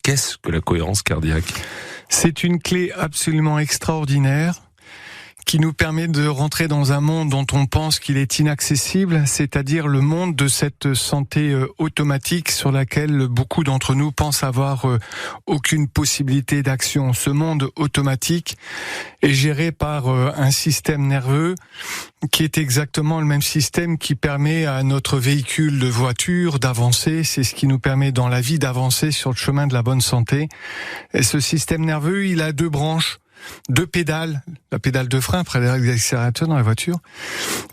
Qu'est-ce que la cohérence cardiaque ? C'est une clé absolument extraordinaire qui nous permet de rentrer dans un monde dont on pense qu'il est inaccessible, c'est-à-dire le monde de cette santé automatique sur laquelle beaucoup d'entre nous pensent avoir aucune possibilité d'action. Ce monde automatique est géré par un système nerveux qui est exactement le même système qui permet à notre véhicule de voiture d'avancer. C'est ce qui nous permet dans la vie d'avancer sur le chemin de la bonne santé. Et ce système nerveux, il a 2 branches. 2 pédales, la pédale de frein, après l'accélérateur dans la voiture.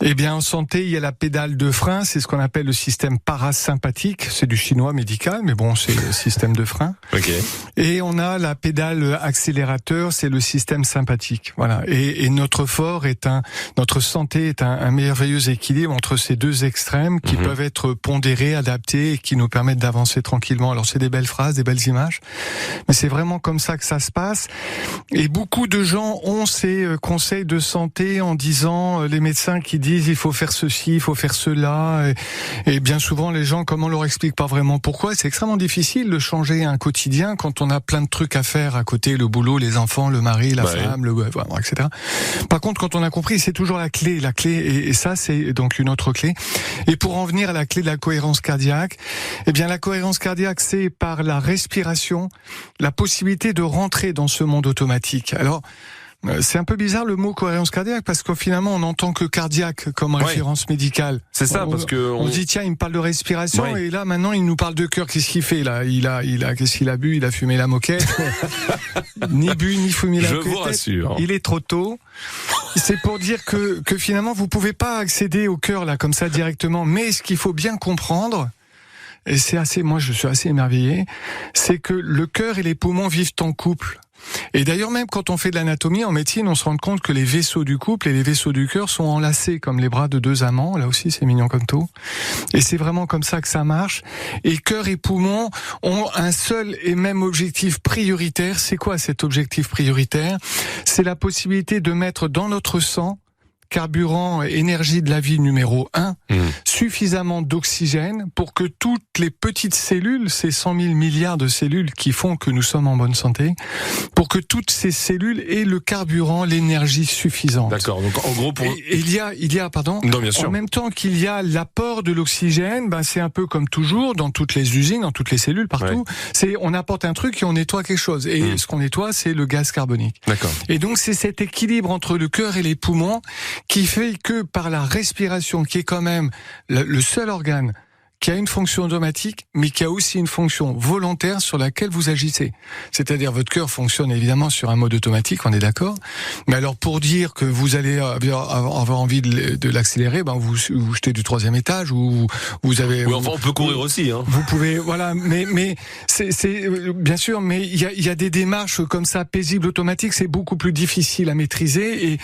Eh bien, en santé, il y a la pédale de frein, c'est ce qu'on appelle le système parasympathique, c'est du chinois médical, mais bon, c'est le système de frein. Okay. Et on a la pédale accélérateur, c'est le système sympathique. Voilà. Et notre notre santé est un merveilleux équilibre entre ces 2 extrêmes qui peuvent être pondérés, adaptés et qui nous permettent d'avancer tranquillement. Alors, c'est des belles phrases, des belles images, mais c'est vraiment comme ça que ça se passe. Et beaucoup de gens ont ces conseils de santé en disant, les médecins qui disent il faut faire ceci, il faut faire cela, et bien souvent les gens, comme on leur explique pas vraiment pourquoi, c'est extrêmement difficile de changer un quotidien quand on a plein de trucs à faire à côté, le boulot, les enfants, le mari, la femme, etc. Par contre, quand on a compris, c'est toujours la clé, et ça c'est donc une autre clé. Et pour en venir à la clé de la cohérence cardiaque, eh bien la cohérence cardiaque, c'est par la respiration, la possibilité de rentrer dans ce monde automatique. Alors, c'est un peu bizarre le mot cohérence cardiaque parce que finalement on n'entend que cardiaque comme référence médicale. C'est ça, parce que on se dit tiens, il me parle de respiration et là maintenant il nous parle de cœur. Qu'est-ce qu'il fait là ? Qu'est-ce qu'il a bu ? Il a fumé la moquette. Ni bu ni fumé la moquette. Je vous rassure. Il est trop tôt. C'est pour dire que finalement vous pouvez pas accéder au cœur là comme ça directement. Mais ce qu'il faut bien comprendre, et moi je suis assez émerveillé, c'est que le cœur et les poumons vivent en couple. Et d'ailleurs, même quand on fait de l'anatomie en médecine, on se rend compte que les vaisseaux du couple et les vaisseaux du cœur sont enlacés comme les bras de 2 amants. Là aussi, c'est mignon comme tout. Et c'est vraiment comme ça que ça marche. Et cœur et poumons ont un seul et même objectif prioritaire. C'est quoi cet objectif prioritaire ? C'est la possibilité de mettre dans notre sang, carburant, énergie de la vie numéro 1, suffisamment d'oxygène pour que toutes les petites cellules, ces 100 000 milliards de cellules qui font que nous sommes en bonne santé, pour que toutes ces cellules aient le carburant, l'énergie suffisante. D'accord, donc en gros il y a, non, bien sûr. En même temps qu'il y a l'apport de l'oxygène, c'est un peu comme toujours, dans toutes les usines, dans toutes les cellules, partout, on apporte un truc et on nettoie quelque chose. Et ce qu'on nettoie, c'est le gaz carbonique. D'accord. Et donc c'est cet équilibre entre le cœur et les poumons qui fait que par la respiration, qui est quand même le seul organe qui a une fonction automatique, mais qui a aussi une fonction volontaire sur laquelle vous agissez. C'est-à-dire, votre cœur fonctionne évidemment sur un mode automatique, on est d'accord. Mais alors, pour dire que vous allez avoir envie de l'accélérer, vous jetez du 3e étage, ou vous avez... Oui, enfin, on peut courir aussi, hein. Vous pouvez, voilà, mais c'est bien sûr, mais il y a des démarches comme ça, paisibles, automatiques, c'est beaucoup plus difficile à maîtriser,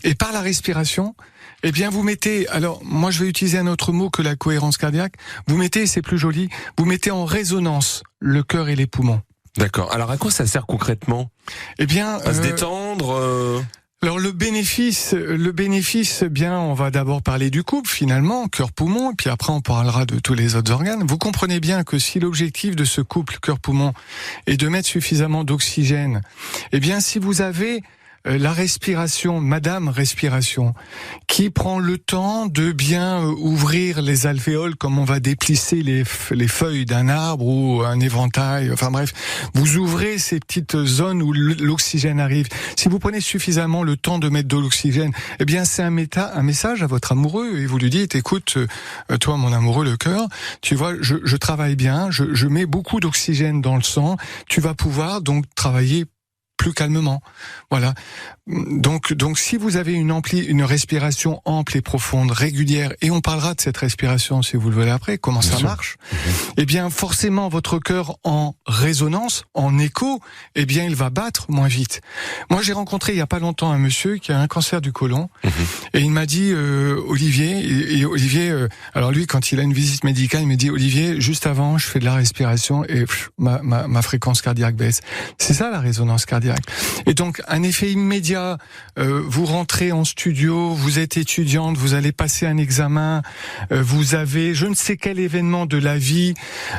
et par la respiration, eh bien, vous mettez, alors, moi, je vais utiliser un autre mot que la cohérence cardiaque. Vous mettez, c'est plus joli, vous mettez en résonance le cœur et les poumons. D'accord. Alors, à quoi ça sert concrètement ? Eh bien, à se détendre. Alors, le bénéfice, bien, on va d'abord parler du couple, finalement, cœur-poumon, et puis après, on parlera de tous les autres organes. Vous comprenez bien que si l'objectif de ce couple cœur-poumon est de mettre suffisamment d'oxygène, eh bien, si vous avez la respiration, Madame Respiration, qui prend le temps de bien ouvrir les alvéoles comme on va déplisser les feuilles d'un arbre ou un éventail, enfin bref, vous ouvrez ces petites zones où l'oxygène arrive. Si vous prenez suffisamment le temps de mettre de l'oxygène, eh bien c'est un message à votre amoureux et vous lui dites, écoute, toi mon amoureux, le cœur, tu vois, je travaille bien, je mets beaucoup d'oxygène dans le sang, tu vas pouvoir donc travailler plus calmement. Voilà. Donc si vous avez une respiration ample et profonde, régulière, et on parlera de cette respiration si vous le voulez après, comment ça marche, eh bien forcément votre cœur en résonance, en écho, eh bien il va battre moins vite. Moi j'ai rencontré il y a pas longtemps un monsieur qui a un cancer du côlon, et il m'a dit Olivier, alors lui quand il a une visite médicale, il me dit Olivier, juste avant je fais de la respiration et ma fréquence cardiaque baisse. C'est ça la résonance cardiaque. Et donc un effet immédiat, vous rentrez en studio, vous êtes étudiante, vous allez passer un examen, vous avez je ne sais quel événement de la vie,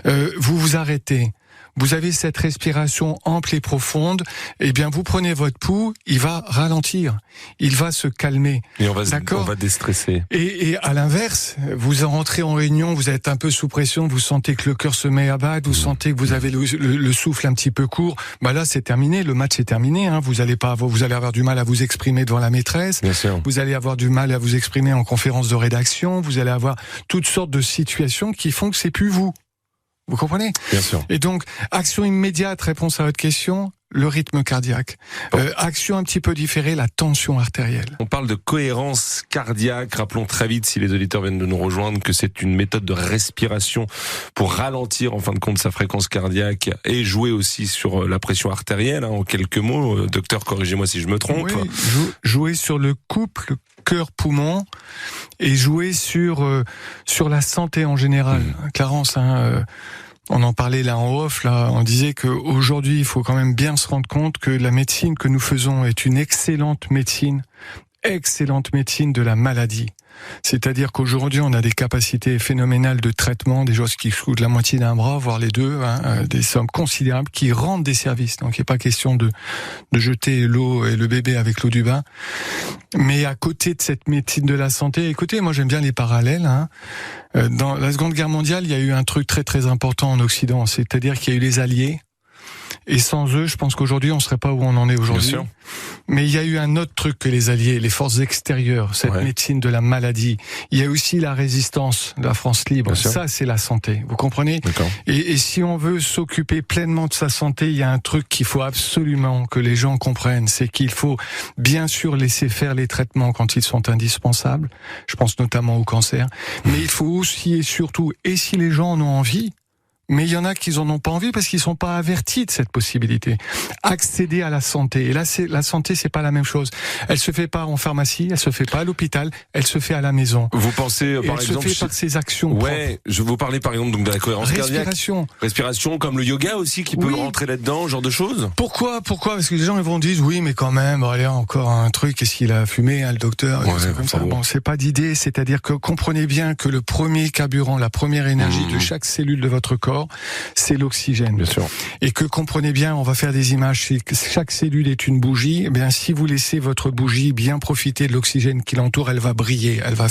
vous vous arrêtez. vous avez cette respiration ample et profonde, eh bien vous prenez votre pouls, il va ralentir, il va se calmer. Et on va déstresser. Et à l'inverse, vous rentrez en réunion, vous êtes un peu sous pression, vous sentez que le cœur se met à battre, vous sentez que vous avez le souffle un petit peu court. Bah là, c'est terminé, le match est terminé. Hein. Vous allez avoir du mal à vous exprimer devant la maîtresse. Bien sûr. Vous allez avoir du mal à vous exprimer en conférence de rédaction. Vous allez avoir toutes sortes de situations qui font que c'est plus vous. Vous comprenez ? Bien sûr. Et donc, action immédiate, réponse à votre question, le rythme cardiaque. Action un petit peu différée, la tension artérielle. On parle de cohérence cardiaque. Rappelons très vite, si les auditeurs viennent de nous rejoindre, que c'est une méthode de respiration pour ralentir en fin de compte sa fréquence cardiaque et jouer aussi sur la pression artérielle. En quelques mots, docteur, corrigez-moi si je me trompe. Oui, jouer sur le couple cœur-poumon et jouer sur la santé en général. Clarence, on en parlait là en off, là, on disait qu'aujourd'hui, il faut quand même bien se rendre compte que la médecine que nous faisons est une excellente médecine de la maladie. C'est-à-dire qu'aujourd'hui, on a des capacités phénoménales de traitement, des choses qui coûtent la moitié d'un bras, voire les deux, des sommes considérables qui rendent des services. Donc, il n'est pas question de jeter l'eau et le bébé avec l'eau du bain. Mais à côté de cette médecine de la santé, écoutez, moi j'aime bien les parallèles. Dans la Seconde Guerre mondiale, il y a eu un truc très très important en Occident, c'est-à-dire qu'il y a eu les Alliés. Et sans eux, je pense qu'aujourd'hui, on serait pas où on en est aujourd'hui. Bien sûr. Mais il y a eu un autre truc que les Alliés, les forces extérieures, cette médecine de la maladie. Il y a aussi la résistance de la France libre. Ça, c'est la santé. Vous comprenez ? Et si on veut s'occuper pleinement de sa santé, il y a un truc qu'il faut absolument que les gens comprennent. C'est qu'il faut bien sûr laisser faire les traitements quand ils sont indispensables. Je pense notamment au cancer. Mais il faut aussi et surtout, et si les gens en ont envie, mais il y en a qui en ont pas envie parce qu'ils sont pas avertis de cette possibilité. Accéder à la santé. Et là, la santé, c'est pas la même chose. Elle se fait pas en pharmacie, elle se fait pas à l'hôpital, elle se fait à la maison. Vous pensez, par exemple... Elle se fait par ses actions propres. Je vous parlais par exemple donc de la cohérence cardiaque. Respiration, comme le yoga aussi, qui peut rentrer là-dedans, genre de choses. Pourquoi ? Parce que les gens, ils vont dire, oui, mais quand même, allez, encore un truc, qu'est-ce qu'il a fumé, le docteur, comme ça. Bon, c'est pas d'idée, c'est-à-dire que comprenez bien que le premier carburant, la première énergie de chaque cellule de votre corps, c'est l'oxygène. Bien sûr. Et que comprenez bien, on va faire des images, chaque cellule est une bougie, eh bien si vous laissez votre bougie bien profiter de l'oxygène qui l'entoure, elle va briller, elle va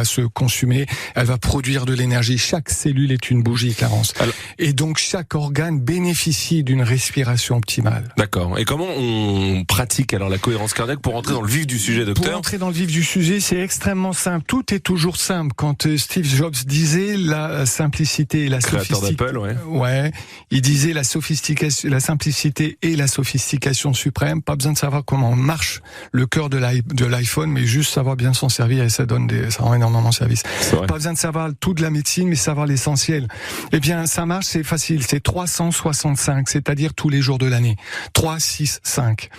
se consumer, elle va produire de l'énergie. Chaque cellule est une bougie, Clarence. Et donc chaque organe bénéficie d'une respiration optimale. D'accord. Et comment on pratique alors la cohérence cardiaque pour rentrer dans le vif du sujet, docteur ? Pour entrer dans le vif du sujet, c'est extrêmement simple. Tout est toujours simple. Quand Steve Jobs disait la simplicité et la sophistication. Créateur d'Apple, il disait la simplicité et la sophistication suprême. Pas besoin de savoir comment marche le cœur de l'iPhone, mais juste savoir bien s'en servir et ça rend énormément service. Pas besoin de savoir tout de la médecine, mais savoir l'essentiel. Eh bien, ça marche, c'est facile. C'est 365, c'est-à-dire tous les jours de l'année. 3, 6, 5.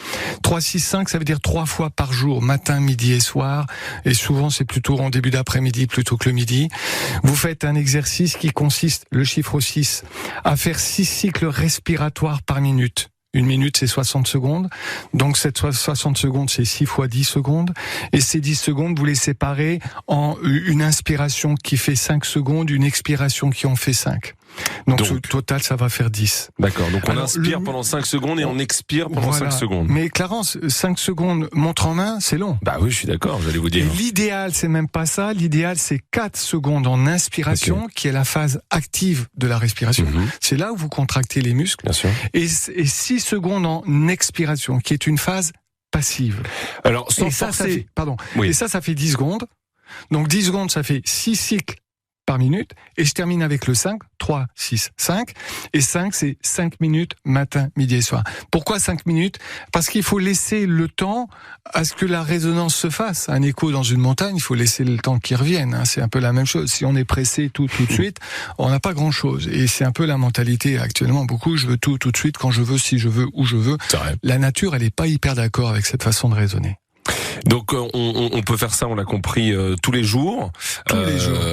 3, 6, 5, ça veut dire 3 fois par jour, matin, midi et soir. Et souvent, c'est plutôt en début d'après-midi plutôt que le midi. Vous faites un exercice qui consiste, le chiffre 6, à faire 6 cycles respiratoires par minute. Une minute, c'est 60 secondes. Donc, cette 60 secondes, c'est 6 fois 10 secondes. Et ces 10 secondes, vous les séparez en une inspiration qui fait 5 secondes, une expiration qui en fait 5. Donc au total, ça va faire 10. D'accord, donc on inspire pendant 5 secondes et on expire pendant 5 secondes. Mais Clarence, 5 secondes montre en main, c'est long. Bah oui, je suis d'accord, j'allais vous dire. Et l'idéal, c'est même pas ça. L'idéal, c'est 4 secondes en inspiration, qui est la phase active de la respiration. C'est là où vous contractez les muscles. Bien sûr. Et 6 secondes en expiration, qui est une phase passive. Alors, sans forcer... Et ça fait 10 secondes. Donc 10 secondes, ça fait 6 cycles par minute, et je termine avec le 5, 3, 6, 5, et 5, c'est 5 minutes, matin, midi et soir. Pourquoi 5 minutes ? Parce qu'il faut laisser le temps à ce que la résonance se fasse. Un écho dans une montagne, il faut laisser le temps qu'il revienne, c'est un peu la même chose. Si on est pressé tout de suite, on n'a pas grand chose, et c'est un peu la mentalité actuellement, beaucoup, je veux tout de suite, quand je veux, si je veux, où je veux. La nature, elle n'est pas hyper d'accord avec cette façon de raisonner. Donc on peut faire ça, on l'a compris, tous les jours.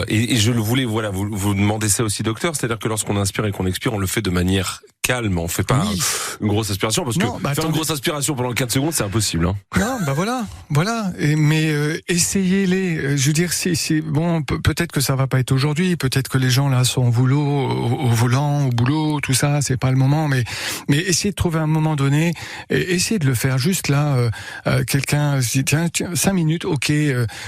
Et je le voulais, vous demandez ça aussi, docteur, c'est-à-dire que lorsqu'on inspire et qu'on expire, on le fait de manière calme. On fait pas une grosse aspiration parce que faire une grosse aspiration pendant 4 secondes, c'est impossible. Hein. Non, voilà. Mais essayez-les. Je veux dire, bon, peut-être que ça va pas être aujourd'hui. Peut-être que les gens là sont au volant, au boulot, tout ça. C'est pas le moment. Mais essayez de trouver un moment donné. Et essayez de le faire. Juste là, quelqu'un se dit tiens, 5 minutes, ok.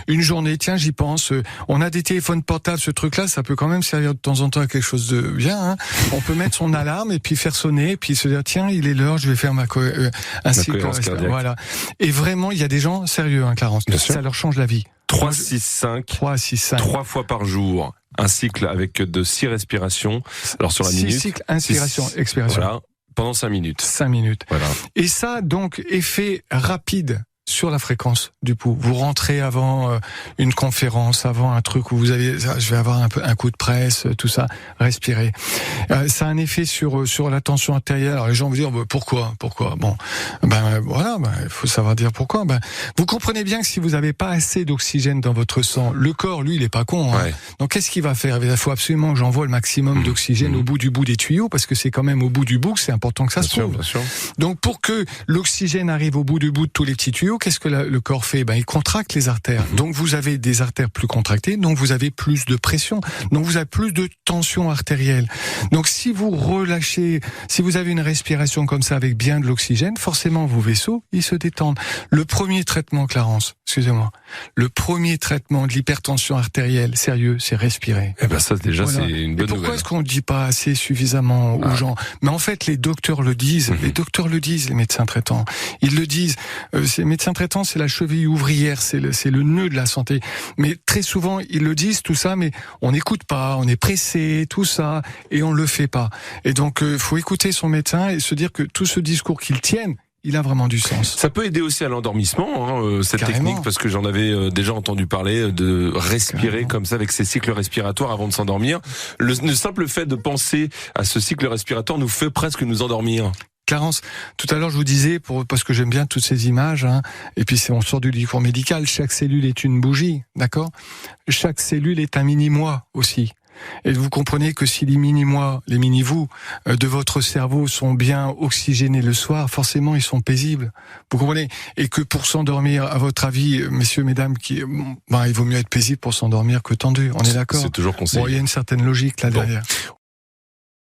Une journée, tiens, j'y pense. On a des téléphones portables. Ce truc-là, ça peut quand même servir de temps en temps à quelque chose de bien. Hein. On peut mettre son alarme et puis faire sonner, et puis se dire tiens, il est l'heure, je vais faire un cycle. Voilà. Et vraiment, il y a des gens sérieux, hein, Clarence. Ça leur change la vie. 3-6-5. 3 fois par jour. Un cycle avec de 6 respirations. Alors sur la 6 minute. cycles, inspiration, expiration. Voilà. Pendant 5 minutes. 5 minutes. Voilà. Et ça, donc, effet rapide sur la fréquence du pouls. Vous rentrez avant une conférence, avant un truc où vous avez, je vais avoir un coup de presse, tout ça, respirez. Ça a un effet sur la tension artérielle. Alors les gens vont dire pourquoi bon, voilà, il faut savoir dire pourquoi. Vous comprenez bien que si vous n'avez pas assez d'oxygène dans votre sang, le corps, lui, il est pas con. Hein. Ouais. Donc qu'est-ce qu'il va faire? Il faut absolument que j'envoie le maximum d'oxygène au bout des tuyaux, parce que c'est quand même au bout du bout que c'est important que ça se trouve. Bien sûr. Donc pour que l'oxygène arrive au bout de tous les petits tuyaux, qu'est-ce que le corps fait? Il contracte les artères. Donc vous avez des artères plus contractées, donc vous avez plus de pression, donc vous avez plus de tension artérielle. Donc si vous relâchez, si vous avez une respiration comme ça avec bien de l'oxygène, forcément vos vaisseaux, ils se détendent. Le premier traitement, Clarence, excusez-moi, le premier traitement de l'hypertension artérielle, sérieux, c'est respirer. Ça déjà, voilà. C'est une bonne nouvelle. Pourquoi est-ce qu'on ne dit pas assez suffisamment aux gens? Mais en fait, les docteurs le disent. Les docteurs le disent, les médecins traitants. Ils le disent. Ces médecins traitants, c'est la cheville ouvrière, c'est le nœud de la santé. Mais très souvent, ils le disent, tout ça, mais on n'écoute pas, on est pressé, tout ça, et on le fait pas. Et donc, faut écouter son médecin et se dire que tout ce discours qu'ils tiennent, il a vraiment du sens. Ça peut aider aussi à l'endormissement, cette Carrément. technique, parce que j'en avais déjà entendu parler, de respirer Carrément. Comme ça avec ces cycles respiratoires avant de s'endormir. Le simple fait de penser à ce cycle respiratoire nous fait presque nous endormir. Clarence, tout à l'heure je vous disais, parce que j'aime bien toutes ces images, hein, et puis on sort du discours médical, chaque cellule est une bougie, d'accord? Chaque cellule est un mini-moi aussi. Et vous comprenez que si les mini-moi, les mini-vous de votre cerveau sont bien oxygénés le soir, forcément ils sont paisibles. Vous comprenez? Et que pour s'endormir, à votre avis, messieurs, mesdames, il vaut mieux être paisible pour s'endormir que tendu. On est d'accord? C'est toujours conseillé. Bon, il y a une certaine logique là derrière.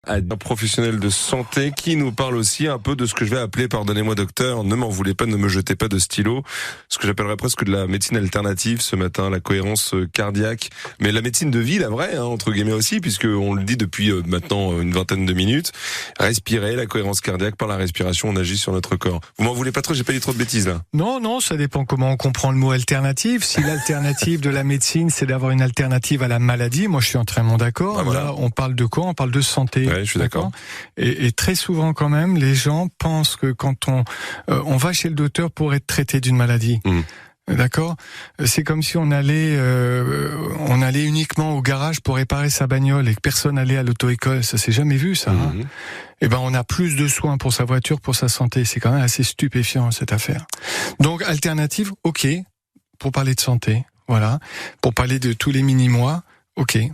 Un professionnel de santé qui nous parle aussi un peu de ce que je vais appeler, pardonnez-moi docteur, ne m'en voulez pas, ne me jetez pas de stylo, ce que j'appellerais presque de la médecine alternative ce matin, la cohérence cardiaque, mais la médecine de vie, la vraie, entre guillemets aussi, puisque on le dit depuis maintenant une vingtaine de minutes, respirer, la cohérence cardiaque, par la respiration, on agit sur notre corps. Vous m'en voulez pas trop, j'ai pas dit trop de bêtises là. Non, ça dépend comment on comprend le mot alternative. Si l'alternative de la médecine, c'est d'avoir une alternative à la maladie, moi je suis entièrement d'accord. Voilà. Là, on parle de quoi? On parle de santé. Ouais, je suis d'accord. Et très souvent quand même, les gens pensent que quand on va chez le docteur pour être traité d'une maladie. D'accord? C'est comme si on allait uniquement au garage pour réparer sa bagnole et que personne allait à l'auto-école. Ça s'est jamais vu, ça. Hein. On a plus de soins pour sa voiture, pour sa santé. C'est quand même assez stupéfiant, cette affaire. Donc, alternative, ok, pour parler de santé. Voilà. Pour parler de tous les mini-mois. Ok. Il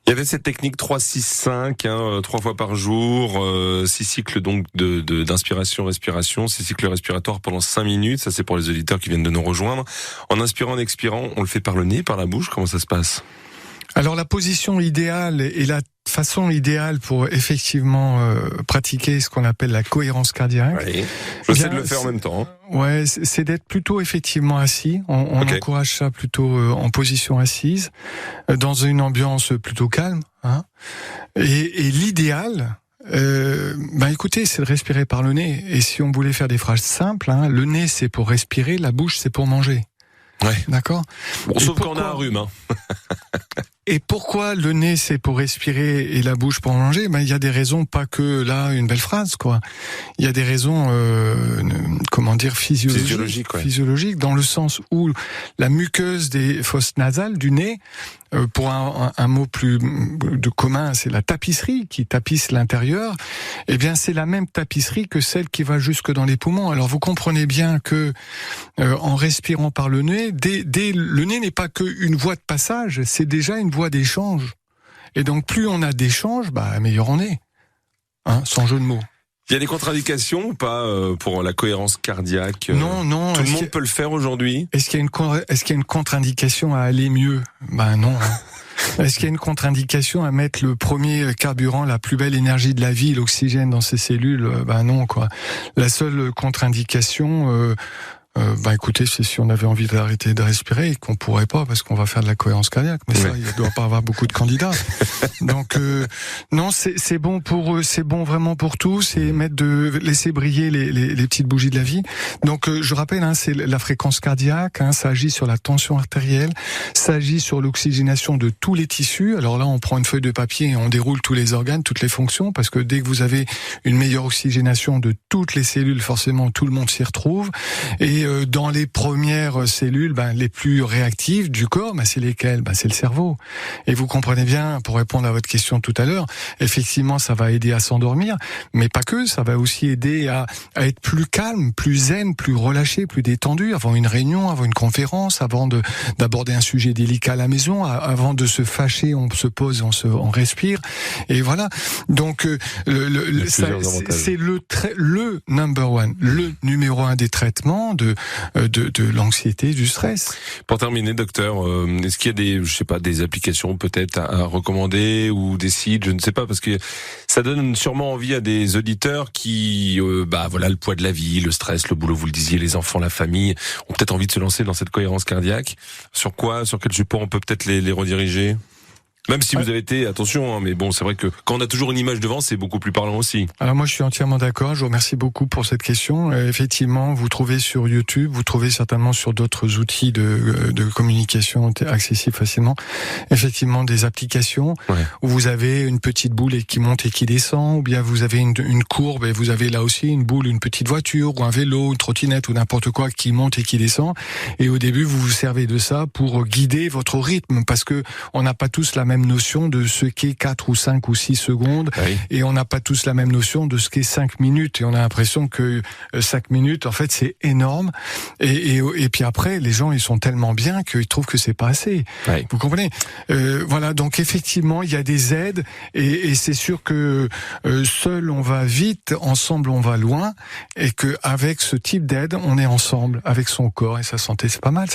y avait cette technique 3-6-5, 3 fois par jour, 6 cycles donc d'inspiration, respiration, 6 cycles respiratoires pendant 5 minutes. Ça, c'est pour les auditeurs qui viennent de nous rejoindre. En inspirant, en expirant, on le fait par le nez, par la bouche. Comment ça se passe? Alors la position idéale et la façon idéale pour effectivement pratiquer ce qu'on appelle la cohérence cardiaque. Oui. J'essaie de le faire en même temps. Ouais, c'est d'être plutôt effectivement assis. On encourage ça plutôt en position assise, dans une ambiance plutôt calme. Hein. Et l'idéal, écoutez, c'est de respirer par le nez. Et si on voulait faire des phrases simples, le nez c'est pour respirer, la bouche c'est pour manger. Ouais. D'accord. Bon, sauf quand on a un rhume. Et pourquoi le nez c'est pour respirer et la bouche pour manger? Il y a des raisons, pas que là une belle phrase, quoi. Il y a des raisons, physiologiques, dans le sens où la muqueuse des fosses nasales du nez, pour un mot plus de commun, c'est la tapisserie qui tapisse l'intérieur. Eh bien, c'est la même tapisserie que celle qui va jusque dans les poumons. Alors, vous comprenez bien que en respirant par le nez, le nez n'est pas qu'une voie de passage, c'est déjà une voie d'échange. Et donc, plus on a d'échanges, meilleur on est. sans jeu de mots. Il y a des contre-indications ou pas pour la cohérence cardiaque? Non. Tout le monde peut le faire aujourd'hui? Est-ce qu'il y a une contre-indication à aller mieux? Ben non. Est-ce qu'il y a une contre-indication à mettre le premier carburant, la plus belle énergie de la vie, l'oxygène dans ses cellules? Ben non, quoi. La seule contre-indication, écoutez, c'est si on avait envie d'arrêter de respirer et qu'on pourrait pas parce qu'on va faire de la cohérence cardiaque. Mais ça, il ne doit pas avoir beaucoup de candidats. Donc non, c'est bon pour eux, c'est bon vraiment pour tous. C'est laisser briller les petites bougies de la vie. Donc je rappelle, c'est la fréquence cardiaque. Ça agit sur la tension artérielle, ça agit sur l'oxygénation de tous les tissus. Alors là, on prend une feuille de papier et on déroule tous les organes, toutes les fonctions, parce que dès que vous avez une meilleure oxygénation de toutes les cellules, forcément tout le monde s'y retrouve. Et dans les premières cellules, les plus réactives du corps, c'est lesquelles? C'est le cerveau. Et vous comprenez bien, pour répondre à votre question tout à l'heure, effectivement, ça va aider à s'endormir, mais pas que, ça va aussi aider à être plus calme, plus zen, plus relâché, plus détendu, avant une réunion, avant une conférence, avant d'aborder un sujet délicat à la maison, avant de se fâcher, on se pose, on respire, et voilà. Donc, c'est le number one, le numéro 1 des traitements de l'anxiété, du stress. Pour terminer, docteur, est-ce qu'il y a des applications peut-être à recommander ou des sites, je ne sais pas, parce que ça donne sûrement envie à des auditeurs qui, le poids de la vie, le stress, le boulot, vous le disiez, les enfants, la famille, ont peut-être envie de se lancer dans cette cohérence cardiaque. Sur quel support on peut peut-être les rediriger? Même si vous avez été, attention, mais bon, c'est vrai que quand on a toujours une image devant, c'est beaucoup plus parlant aussi. Alors moi, je suis entièrement d'accord. Je vous remercie beaucoup pour cette question. Effectivement, vous trouvez sur YouTube, vous trouvez certainement sur d'autres outils de communication accessibles facilement, effectivement des applications où vous avez une petite boule qui monte et qui descend, ou bien vous avez une courbe et vous avez là aussi une boule, une petite voiture ou un vélo, une trottinette ou n'importe quoi qui monte et qui descend. Et au début, vous vous servez de ça pour guider votre rythme, parce que on n'a pas tous la même notion de ce qu'est 4 ou 5 ou 6 secondes, et on n'a pas tous la même notion de ce qu'est 5 minutes, et on a l'impression que 5 minutes, en fait, c'est énorme, et puis après, les gens, ils sont tellement bien qu'ils trouvent que c'est pas assez. Vous comprenez? Voilà, donc effectivement, il y a des aides, et c'est sûr que seul on va vite, ensemble on va loin, et que avec ce type d'aide, on est ensemble, avec son corps et sa santé, c'est pas mal ça.